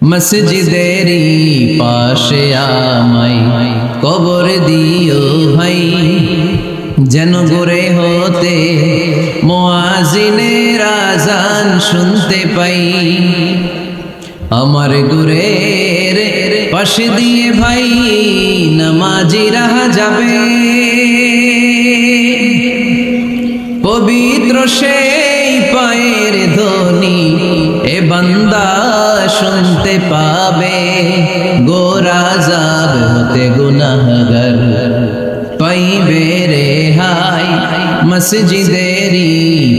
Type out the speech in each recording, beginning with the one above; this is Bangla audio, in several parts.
মসজিদেরই পাশে আমায় কবর দিও ভাই, যেন গোরে হতে মুয়াজ্জিনের আযান শুনতে পাই। আমার গুরের পাশে দিয়ে ভাই নামাজিরা যাবে, পবিত্র সেই পায়ের ধ্বনি এ বান্দা শুনতে পাবে। গোরা যাব হতে গুনাহগার পাইবে রেহাই, মসজিদেরই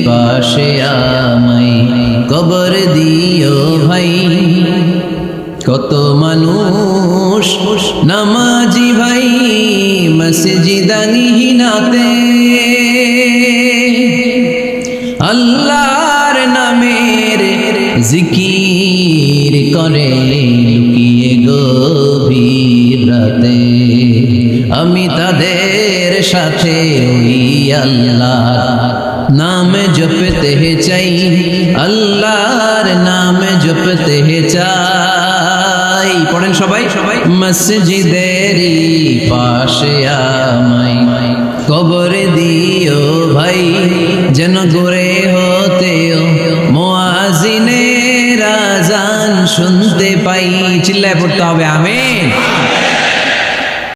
পাশে আমায় কবর দিও ভাই। কত মানুষ নামাজি ভাই মসজিদানিহীনাতে, আল্লাহর নামের জিকির করে লুকিয়ে গভীর রাতে। আমি তাদের সাথে ওই আল্লাহ নাম জপতে চাই, আল্লাহর নাম জপতে চাই। পড়েন সবাই সবাই। মসজিদেরই পাশে আমায় কবর দিও ভাই, যেন গোরে হতেও মুয়াজ্জিনের আযান শুনতে পাই। চিল্লায় পড়তে হবে আমিন।